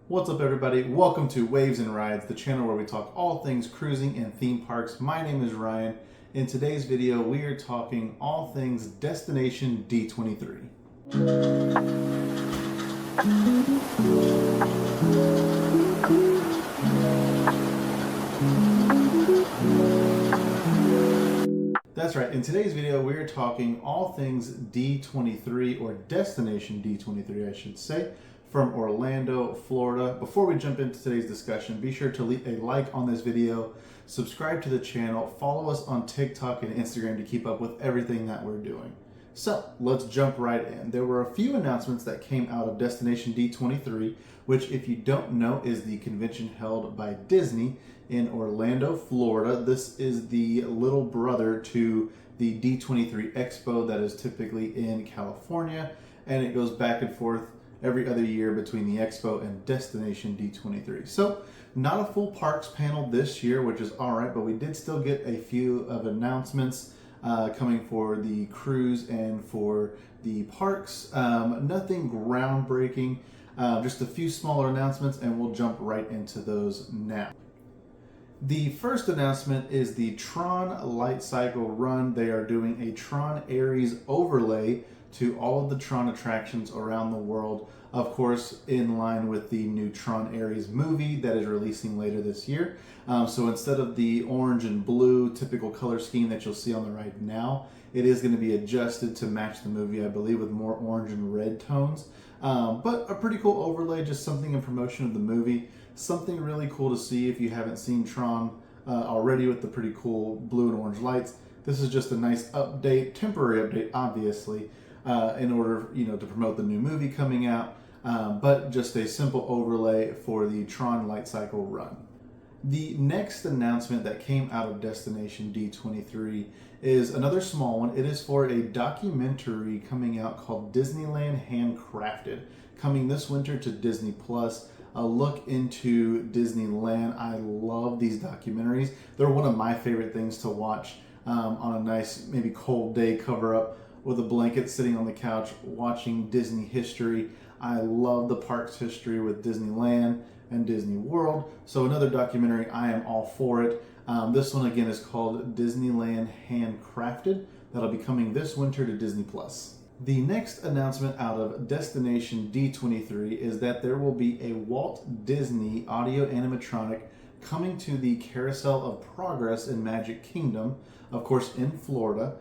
What's up, everybody? Welcome to Waves and Rides, the channel where we talk all things cruising and theme parks. My name is Ryan. In today's video, we are talking all things Destination D23. That's right. In today's video, we are talking all things D23, or Destination D23, I should say, from Orlando, Florida. Before we jump into today's discussion, be sure to leave a like on this video, subscribe to the channel, follow us on TikTok and Instagram to keep up with everything that we're doing. So let's jump right in. There were a few announcements that came out of Destination D23, which, if you don't know, is the convention held by Disney in Orlando, Florida. This is the little brother to the D23 Expo that is typically in California, and it goes back and forth every other year between the Expo and Destination D23. So not a full parks panel this year, which is all right, but we did still get a few of announcements coming for the cruise and for the parks. Nothing groundbreaking, just a few smaller announcements, and we'll jump right into those now. The first announcement is the Tron Light Cycle Run. They are doing a Tron Aries overlay to all of the Tron attractions around the world, of course in line with the new Tron Aries movie that is releasing later this year. So instead of the orange and blue typical color scheme that you'll see on the ride now, it is going to be adjusted to match the movie, I believe, with more orange and red tones. But a pretty cool overlay, just something in promotion of the movie. Something really cool to see if you haven't seen Tron already, with the pretty cool blue and orange lights. This is just a nice update, temporary update, obviously, in order, to promote the new movie coming out, but just a simple overlay for the Tron Light Cycle Run. The next announcement that came out of Destination D23 is another small one. It is for a documentary coming out called Disneyland Handcrafted, coming this winter to Disney Plus. A look into Disneyland. I love these documentaries. They're one of my favorite things to watch on a nice, maybe cold day, cover up with a blanket, sitting on the couch, watching Disney history. I love the parks history with Disneyland and Disney World. So another documentary, I am all for it. This one again is called Disneyland Handcrafted. That'll be coming this winter to Disney Plus. The next announcement out of Destination D23 is that there will be a Walt Disney audio animatronic coming to the Carousel of Progress in Magic Kingdom, of course in Florida.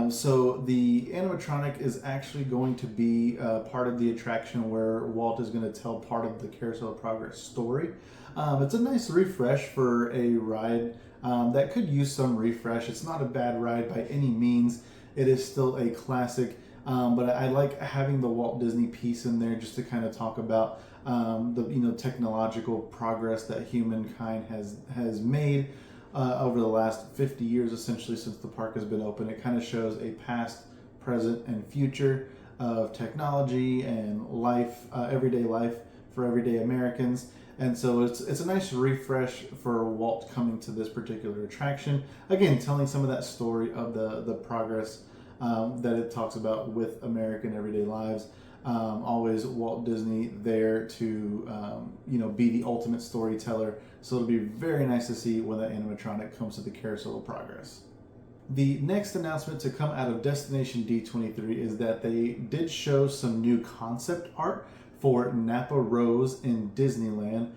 So the animatronic is actually going to be part of the attraction where Walt is going to tell part of the Carousel of Progress story. It's a nice refresh for a ride that could use some refresh. It's not a bad ride by any means. It is still a classic, but I like having the Walt Disney piece in there just to kind of talk about the technological progress that humankind has made over the last 50 years, essentially, since the park has been open. It kind of shows a past, present, and future of technology and life, everyday life for everyday Americans. And so it's a nice refresh for Walt coming to this particular attraction. Again, telling some of that story of the progress that it talks about with American everyday lives. Always Walt Disney there to be the ultimate storyteller. So it'll be very nice to see when that animatronic comes to the Carousel of Progress. The next announcement to come out of Destination D23 is that they did show some new concept art for Napa Rose in Disneyland.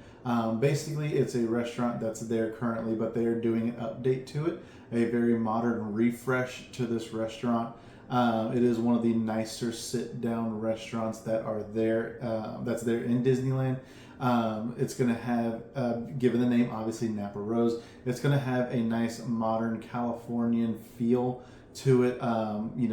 Basically, it's a restaurant that's there currently, but they are doing an update to it, a very modern refresh to this restaurant. It is one of the nicer sit-down restaurants that are there, that's there in Disneyland. It's going to have, given the name, obviously Napa Rose, it's going to have a nice modern Californian feel to it,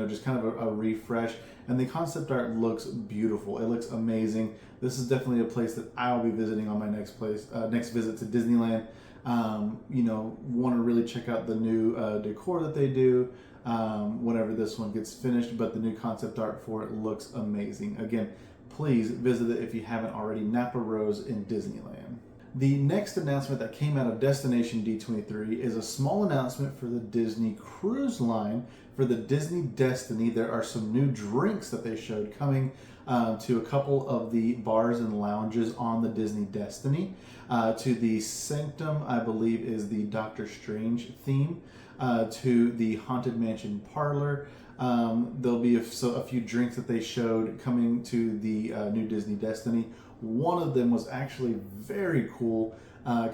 just kind of a refresh. And the concept art looks beautiful. It looks amazing. This is definitely a place that I'll be visiting on my next visit to Disneyland. Want to really check out the new decor that they do whenever this one gets finished, but the new concept art for it looks amazing. Again, please visit it if you haven't already. Napa Rose in Disneyland. The next announcement that came out of Destination D23 is a small announcement for the Disney Cruise Line. For the Disney Destiny, there are some new drinks that they showed coming. to a couple of the bars and lounges on the Disney Destiny, to the Sanctum, I believe is the Doctor Strange theme, to the Haunted Mansion parlor. There'll be a few drinks that they showed coming to the new Disney Destiny. One of them was actually very cool,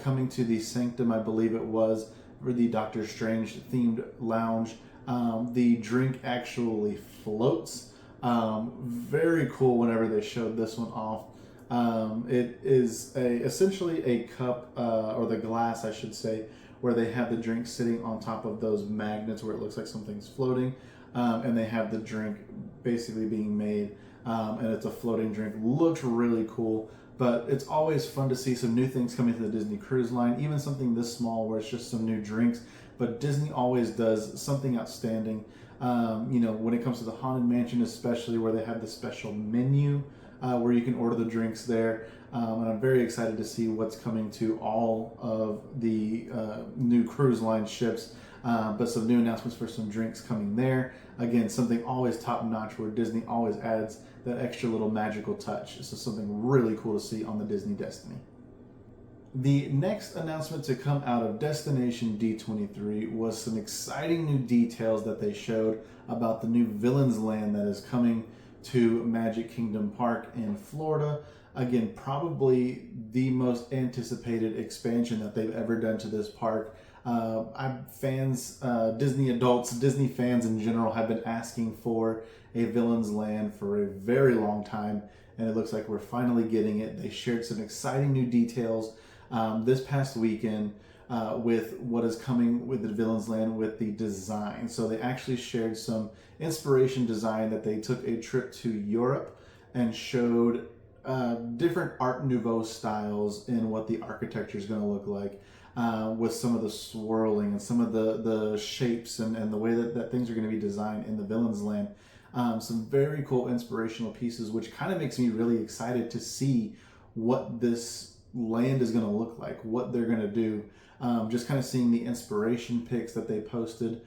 coming to the Sanctum, I believe it was, for the Doctor Strange themed lounge. The drink actually floats. Very cool whenever they showed this one off. It is essentially a cup, or the glass, I should say, where they have the drink sitting on top of those magnets where it looks like something's floating, and they have the drink basically being made, and it's a floating drink. Looks really cool, but it's always fun to see some new things coming to the Disney Cruise Line, even something this small where it's just some new drinks, but Disney always does something outstanding. When it comes to the Haunted Mansion, especially where they have the special menu, where you can order the drinks there. And I'm very excited to see what's coming to all of the new cruise line ships, but some new announcements for some drinks coming there. Again, something always top notch where Disney always adds that extra little magical touch. So something really cool to see on the Disney Destiny. The next announcement to come out of Destination D23 was some exciting new details that they showed about the new Villains Land that is coming to Magic Kingdom Park in Florida. Again, probably the most anticipated expansion that they've ever done to this park. Disney adults, Disney fans in general have been asking for a Villains Land for a very long time, and it looks like we're finally getting it. They shared some exciting new details this past weekend with what is coming with the Villains Land with the design. So they actually shared some inspiration design that they took a trip to Europe and showed different Art Nouveau styles in what the architecture is going to look like, with some of the swirling and some of the shapes and the way that things are going to be designed in the Villains Land. Some very cool inspirational pieces, which kind of makes me really excited to see what this land is going to look like, what they're going to do. Just kind of seeing the inspiration pics that they posted,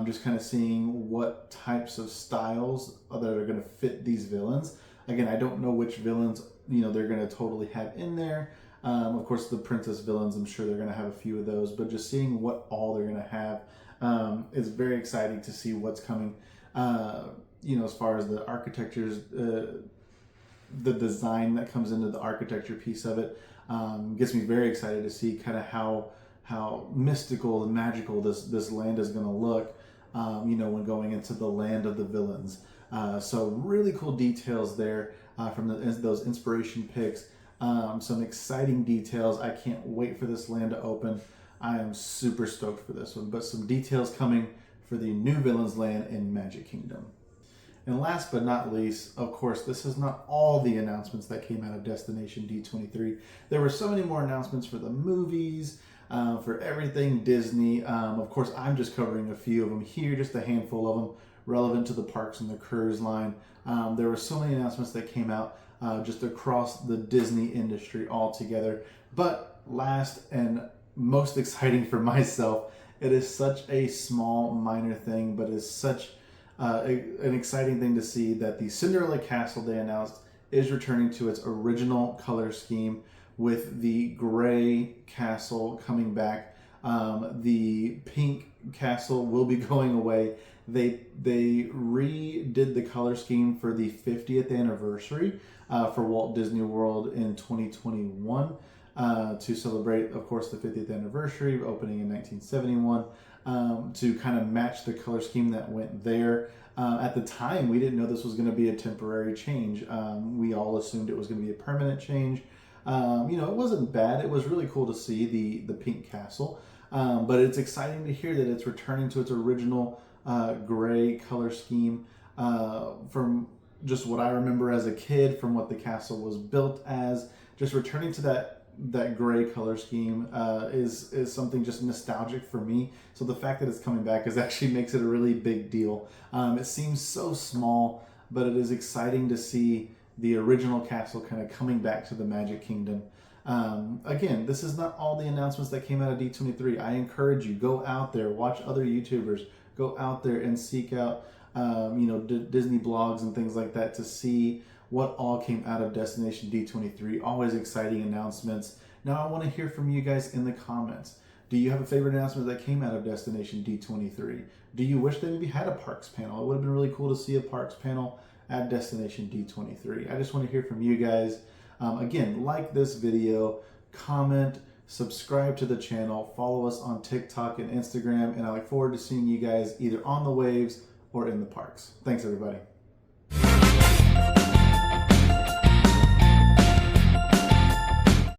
just kind of seeing what types of styles that are going to fit these villains. Again, I don't know which villains they're going to totally have in there. Of course, the princess villains, I'm sure they're going to have a few of those, but just seeing what all they're going to have is very exciting to see what's coming. As far as the architectures, the design that comes into the architecture piece of it, gets me very excited to see kind of how mystical and magical this land is going to look, when going into the land of the villains. So really cool details there from those inspiration pics. Some exciting details. I can't wait for this land to open. I am super stoked for this one, but some details coming for the new Villains Land in Magic Kingdom. And last but not least, of course, this is not all the announcements that came out of Destination D23. There were so many more announcements for the movies, for everything Disney. Of course, I'm just covering a few of them here, just a handful of them relevant to the parks and the cruise line. There were so many announcements that came out just across the Disney industry altogether. But last and most exciting for myself, it is such a small, minor thing, but is such an exciting thing to see that the Cinderella Castle they announced is returning to its original color scheme, with the gray castle coming back. The pink castle will be going away. They redid the color scheme for the 50th anniversary for Walt Disney World in 2021 to celebrate, of course, the 50th anniversary opening in 1971. To kind of match the color scheme that went there. At the time, we didn't know this was going to be a temporary change. We all assumed it was going to be a permanent change. It wasn't bad. It was really cool to see the pink castle. But it's exciting to hear that it's returning to its original gray color scheme from just what I remember as a kid, from what the castle was built as. Just returning to that gray color scheme is something just nostalgic for me. So the fact that it's coming back actually makes it a really big deal. It seems so small, but it is exciting to see the original castle kind of coming back to the Magic Kingdom. Again, this is not all the announcements that came out of D23. I encourage you, go out there, watch other YouTubers, go out there and seek out Disney blogs and things like that to see what all came out of Destination D23. Always exciting announcements. Now I want to hear from you guys in the comments. Do you have a favorite announcement that came out of Destination D23? Do you wish they maybe had a parks panel? It would have been really cool to see a parks panel at Destination D23. I just want to hear from you guys. Again, like this video, comment, subscribe to the channel, follow us on TikTok and Instagram, and I look forward to seeing you guys either on the waves or in the parks. Thanks, everybody.